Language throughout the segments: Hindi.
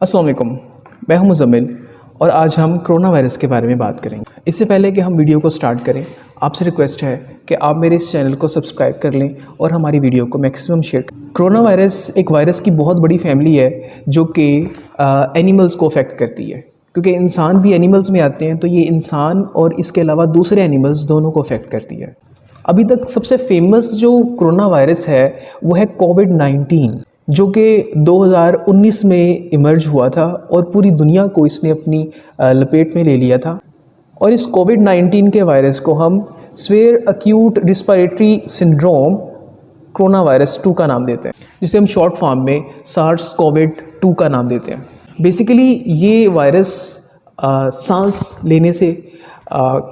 अस्सलाम वालेकुम, मैं हूं मुज़म्मिल और आज हम कोरोना वायरस के बारे में बात करेंगे। इससे पहले कि हम वीडियो को स्टार्ट करें, आपसे रिक्वेस्ट है कि आप मेरे इस चैनल को सब्सक्राइब कर लें और हमारी वीडियो को मैक्सिमम शेयर करें। कोरोना वायरस एक वायरस की बहुत बड़ी फैमिली है जो कि एनिमल्स को अफेक्ट करती है, क्योंकि इंसान भी एनिमल्स में आते हैं, तो ये इंसान और इसके अलावा दूसरे एनिमल्स दोनों को अफेक्ट करती है। अभी तक सबसे फेमस जो कोरोना वायरस है वो है कोविड-19, जो कि 2019 में इमर्ज हुआ था और पूरी दुनिया को इसने अपनी लपेट में ले लिया था। और इस कोविड-19 के वायरस को हम severe acute respiratory syndrome corona virus 2 का नाम देते हैं, जिसे हम शॉर्ट फॉर्म में सार्स कोविड-2 का नाम देते हैं। बेसिकली ये वायरस सांस लेने से,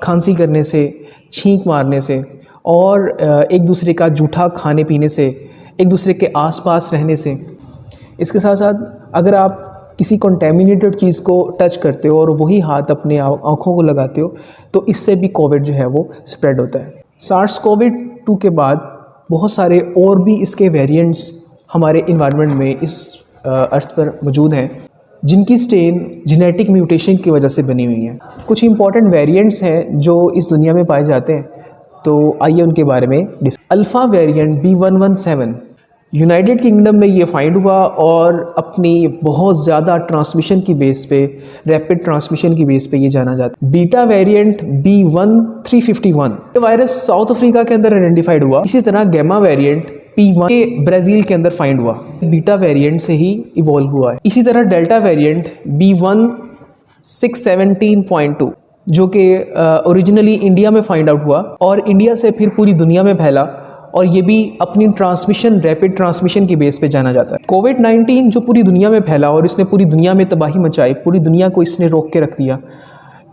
खांसी करने से, छींक मारने से और एक दूसरे का जूठा खाने पीने से, एक दूसरे के आसपास रहने से, इसके साथ साथ अगर आप किसी कंटेमिनेटेड चीज़ को टच करते हो और वही हाथ अपने आँखों को लगाते हो तो इससे भी कोविड जो है वो स्प्रेड होता है। सार्स कोविड-2 के बाद बहुत सारे और भी इसके वेरिएंट्स हमारे इन्वायरमेंट में इस अर्थ पर मौजूद हैं, जिनकी स्ट्रेन जेनेटिक म्यूटेशन की वजह से बनी हुई हैं। कुछ इंपॉर्टेंट वेरिएंट्स हैं जो इस दुनिया में पाए जाते हैं, तो आइए उनके बारे में alpha variant B117 United kingdom में ये फाइंड हुआ और अपनी बहुत ज़्यादा ट्रांसमिशन की बेस पे, रैपिड ट्रांसमिशन की बेस पे ये जाना जाता है। बीटा वेरिएंट B1351 ये वायरस साउथ अफ्रीका के अंदर आइडेंटिफाइड हुआ। इसी तरह गैमा वेरिएंट P1 के ब्राज़ील के अंदर फाइंड हुआ, बीटा वेरिएंट से ही इवॉल्व हुआ है। इसी तरह डेल्टा वेरिएंट B1617.2 जो कि ओरिजिनली इंडिया में फाइंड आउट हुआ और इंडिया से फिर पूरी दुनिया में फैला, और ये भी अपनी ट्रांसमिशन, रैपिड ट्रांसमिशन की बेस पे जाना जाता है। कोविड-19 जो पूरी दुनिया में फैला और इसने पूरी दुनिया में तबाही मचाई, पूरी दुनिया को इसने रोक के रख दिया।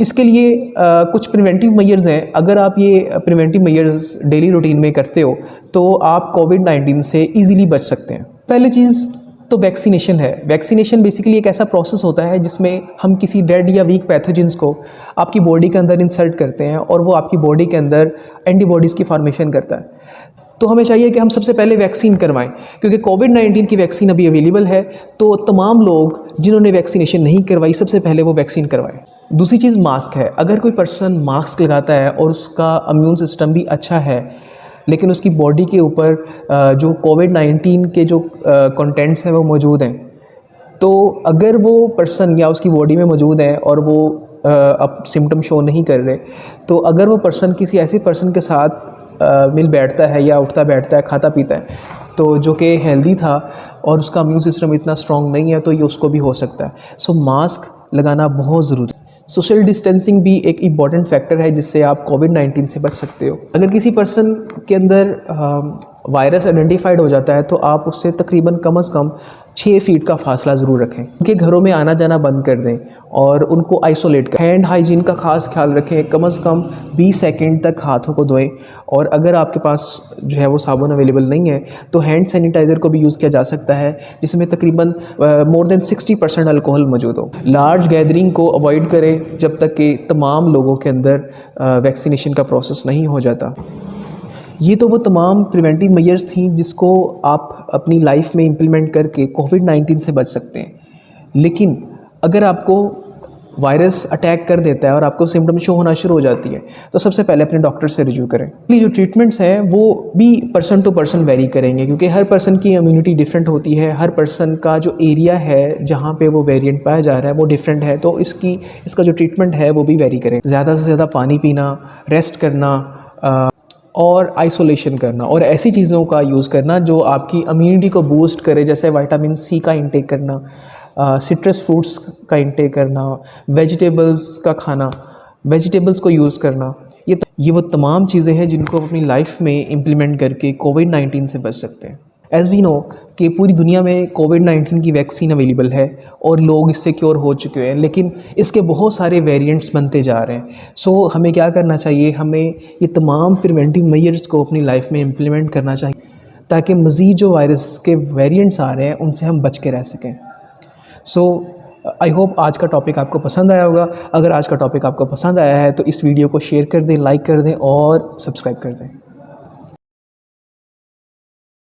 इसके लिए कुछ प्रिवेंटिव मेजर्स हैं। अगर आप ये प्रिवेंटिव मेजर्स डेली रूटीन में करते हो तो आप कोविड-19 से ईज़िली बच सकते हैं। पहली चीज़ तो वैक्सीनेशन है। वैक्सीनेशन बेसिकली एक ऐसा प्रोसेस होता है जिसमें हम किसी डेड या वीक पैथोजेंस को आपकी बॉडी के अंदर इंसर्ट करते हैं और वो आपकी बॉडी के अंदर एंटीबॉडीज़ की फॉर्मेशन करता है। तो हमें चाहिए कि हम सबसे पहले वैक्सीन करवाएं, क्योंकि कोविड-19 की वैक्सीन अभी अवेलेबल है, तो तमाम लोग जिन्होंने वैक्सीनेशन नहीं करवाई सबसे पहले वो वैक्सीन करवाएं। दूसरी चीज़ मास्क है। अगर कोई पर्सन मास्क लगाता है और उसका इम्यून सिस्टम भी अच्छा है, लेकिन उसकी बॉडी के ऊपर जो कोविड-19 के जो कंटेंट्स हैं वो मौजूद हैं, तो अगर वो पर्सन या उसकी बॉडी में मौजूद है और वो अब सिम्टम शो नहीं कर रहे, तो अगर वो पर्सन किसी ऐसे पर्सन के साथ मिल बैठता है या उठता बैठता है, खाता पीता है, तो जो कि हेल्दी था और उसका इम्यून सिस्टम इतना स्ट्रॉन्ग नहीं है, तो ये उसको भी हो सकता है। सो मास्क लगाना बहुत ज़रूरी है। सोशल डिस्टेंसिंग भी एक इम्पॉर्टेंट फैक्टर है जिससे आप कोविड-19 से बच सकते हो। अगर किसी पर्सन के अंदर वायरस आइडेंटिफाइड हो जाता है तो आप उससे तकरीबन कम से कम 6 फीट का फासला ज़रूर रखें। उनके घरों में आना जाना बंद कर दें और उनको आइसोलेट करें। हैंड हाइजीन का ख़ास ख्याल रखें, कम से कम 20 सेकंड तक हाथों को धोएं, और अगर आपके पास जो है वो साबुन अवेलेबल नहीं है तो हैंड सैनिटाइज़र को भी यूज़ किया जा सकता है, जिसमें तकरीबन मोर देन 60% अल्कोहल मौजूद हो। लार्ज गैदरिंग को अवॉइड करें जब तक कि तमाम लोगों के अंदर वैक्सीनेशन का प्रोसेस नहीं हो जाता। ये तो वो तमाम प्रिवेंटिव मेजर्स थी जिसको आप अपनी लाइफ में इम्प्लीमेंट करके कोविड-19 से बच सकते हैं। लेकिन अगर आपको वायरस अटैक कर देता है और आपको सिम्टम शो होना शुरू हो जाती है, तो सबसे पहले अपने डॉक्टर से रिव्यू करें। ये जो ट्रीटमेंट्स हैं वो भी पर्सन टू पर्सन वेरी करेंगे, क्योंकि हर पर्सन की इम्यूनिटी डिफरेंट होती है, हर पर्सन का जो एरिया है जहाँ पे वो वेरिएंट पाया जा रहा है वो डिफरेंट है, तो इसका जो ट्रीटमेंट है वो भी वेरी करें। ज़्यादा से ज़्यादा पानी पीना, रेस्ट करना और आइसोलेशन करना, और ऐसी चीज़ों का यूज़ करना जो आपकी इम्यूनिटी को बूस्ट करे, जैसे विटामिन सी का इंटेक करना, सिट्रस फ्रूट्स का इंटेक करना, वेजिटेबल्स का खाना, वेजिटेबल्स को यूज़ करना। ये वो तमाम चीज़ें हैं जिनको अपनी लाइफ में इम्प्लीमेंट करके कोविड-19 से बच सकते हैं। एज़ वी नो कि पूरी दुनिया में कोविड-19 की वैक्सीन अवेलेबल है और लोग इससे क्योर हो चुके हैं, लेकिन इसके बहुत सारे वेरिएंट्स बनते जा रहे हैं। सो हमें क्या करना चाहिए, हमें ये तमाम प्रिवेंटिव मेजर्स को अपनी लाइफ में इम्प्लीमेंट करना चाहिए, ताकि मज़ीद जो वायरस के वेरिएंट्स आ रहे हैं उनसे हम बच के रह सकें। सो आई होप आज का टॉपिक आपको पसंद आया होगा। अगर आज का टॉपिक आपको पसंद आया है तो इस वीडियो को शेयर कर दें, लाइक कर दें और सब्सक्राइब कर दें।